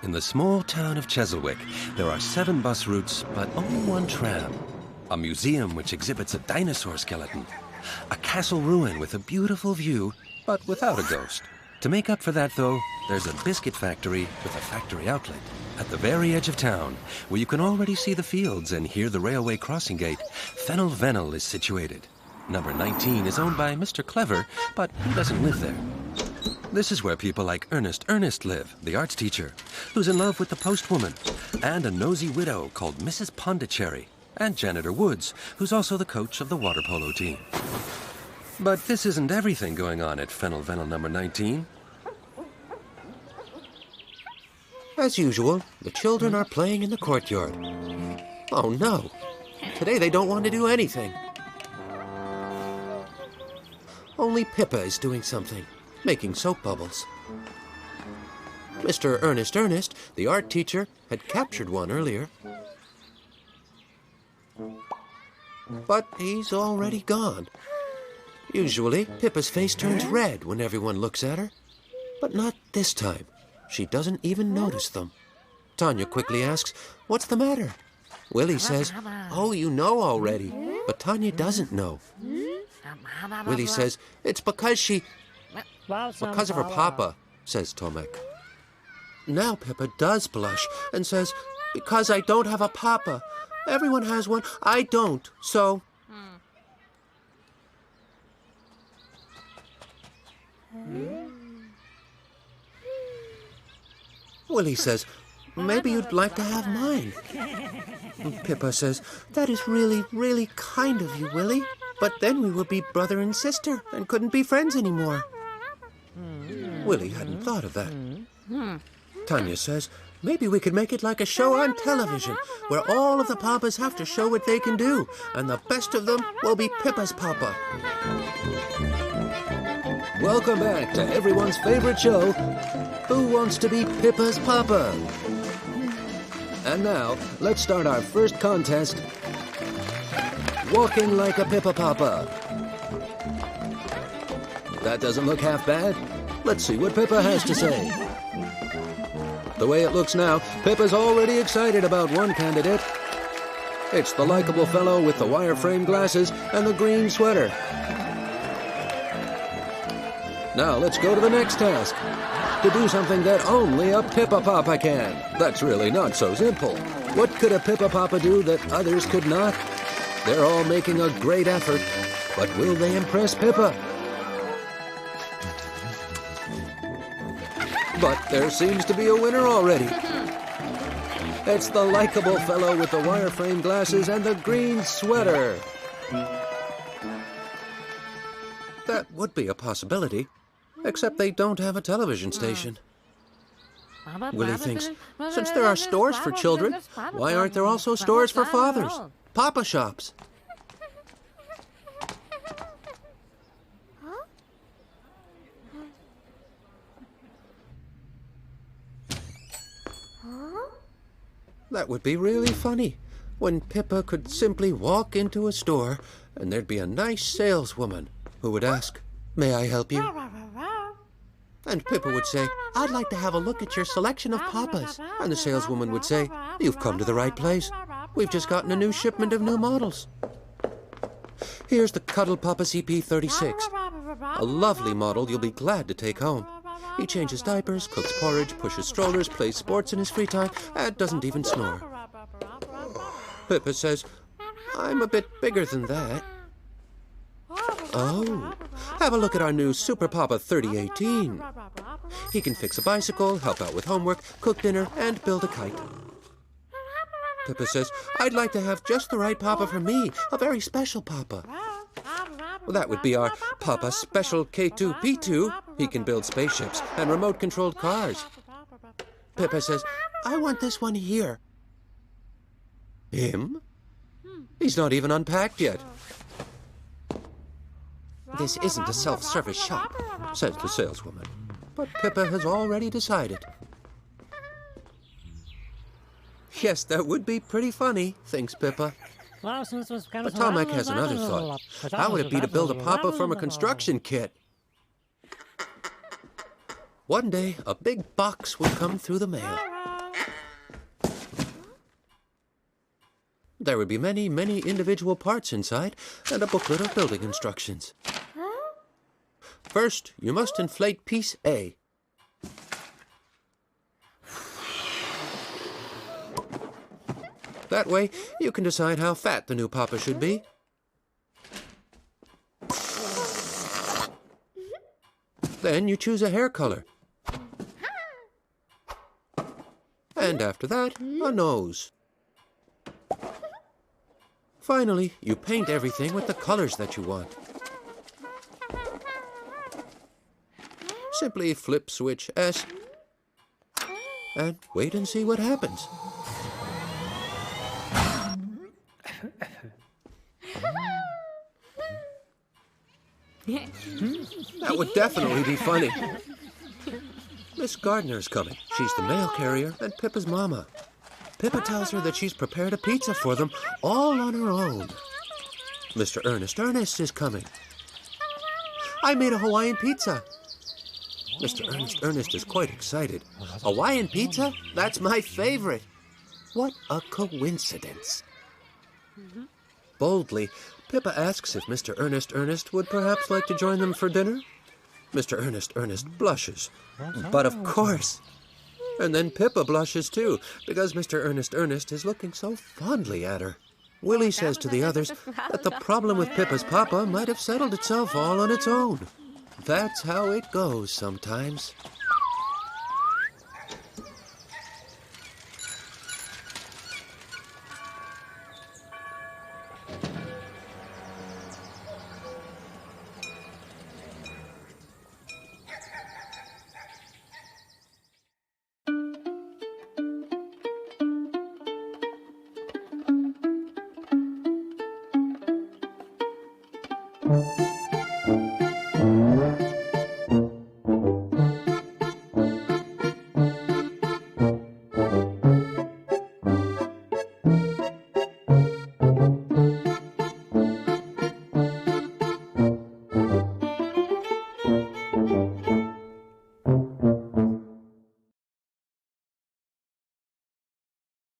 In the small town of Cheselwyck, there are 7 bus routes, but only 1 tram. A museum which exhibits a dinosaur skeleton. A castle ruin with a beautiful view, but without a ghost. To make up for that, though, there's a biscuit factory with a factory outlet. At the very edge of town, where you can already see the fields and hear the railway crossing gate, Fennel Vennel is situated. Number 19 is owned by Mr. Clever, but he doesn't live there. This is where people like Ernest live, the arts teacher, who's in love with the postwoman, and a nosy widow called Mrs. Pondicherry, and Janitor Woods, who's also the coach of the water polo team. But this isn't everything going on at Fennel Vennel number 19. As usual, the children are playing in the courtyard. Oh no, today they don't want to do anything. Only Pipa is doing something, making soap bubbles. Mr. Ernest, the art teacher, had captured one earlier. But he's already gone. Usually, Pipa's face turns red when everyone looks at her. But not this time. She doesn't even notice them. Tanya quickly asks, "What's the matter?" Willy says, "Oh, you know already." But Tanya doesn't know. Willy says, "It's because because of her papa," says Tomek. Now Pipa does blush and says, "Because I don't have a papa. Everyone has one. I don't, so..." Willy says, "Maybe you'd like to have mine." Pipa says, "That is really, really kind of you, Willy. But then we would be brother and sister and couldn't be friends anymore." Willy hadn't thought of that. Tanya says, "Maybe we could make it like a show on television where all of the papas have to show what they can do, and the best of them will be Pipa's papa." Welcome back to everyone's favorite show, Who Wants to be Pipa's Papa? And now, let's start our first contest, Walking Like a Pipa Papa. That doesn't look half bad. Let's see what Pipa has to say. The way it looks now, Pipa's already excited about one candidate. It's the likable fellow with the wireframe glasses and the green sweater. Now let's go to the next task. To do something that only a Pipa Papa can. That's really not so simple. What could a Pipa Papa do that others could not? They're all making a great effort, but will they impress Pipa? But there seems to be a winner already. It's the likable fellow with the wireframe glasses and the green sweater. That would be a possibility, except they don't have a television station. Willy thinks, since there are stores for children, why aren't there also stores for fathers? Papa shops. That would be really funny, when Pipa could simply walk into a store and there'd be a nice saleswoman who would ask, "May I help you?" And Pipa would say, "I'd like to have a look at your selection of papas." And the saleswoman would say, "You've come to the right place. We've just gotten a new shipment of new models. Here's the Cuddle Papa CP36, a lovely model you'll be glad to take home. He changes diapers, cooks porridge, pushes strollers, plays sports in his free time, and doesn't even snore." Pipa says, "I'm a bit bigger than that." "Oh, have a look at our new Super Papa 3018. He can fix a bicycle, help out with homework, cook dinner, and build a kite." Pipa says, "I'd like to have just the right papa for me, a very special papa." Well, that would be our Papa Special K2P2. He can build spaceships and remote-controlled cars. Pipa says, "I want this one here." Him? He's not even unpacked yet. "This isn't a self-service shop," says the saleswoman. But Pipa has already decided. Yes, that would be pretty funny, thinks Pipa. But Tomek has another thought. How would it be to build a papa from a construction kit? One day, a big box would come through the mail. There would be many, many individual parts inside and a booklet of building instructions. First, you must inflate piece A. That way, you can decide how fat the new papa should be. Then you choose a hair color. And after that, a nose. Finally, you paint everything with the colors that you want. Simply flip switch S and wait and see what happens. That would definitely be funny. Miss Gardner's coming. She's the mail carrier and Pippa's mama. Pippa tells her that she's prepared a pizza for them all on her own. Mr. Ernest is coming. I made a Hawaiian pizza. Mr. Ernest is quite excited. Hawaiian pizza? That's my favorite. What a coincidence. Boldly, Pippa asks if Mr. Ernest would perhaps like to join them for dinner. Mr. Ernest blushes. But of course. And then Pippa blushes too, because Mr. Ernest is looking so fondly at her. Willy says to the others that the problem with Pippa's papa might have settled itself all on its own. That's how it goes sometimes.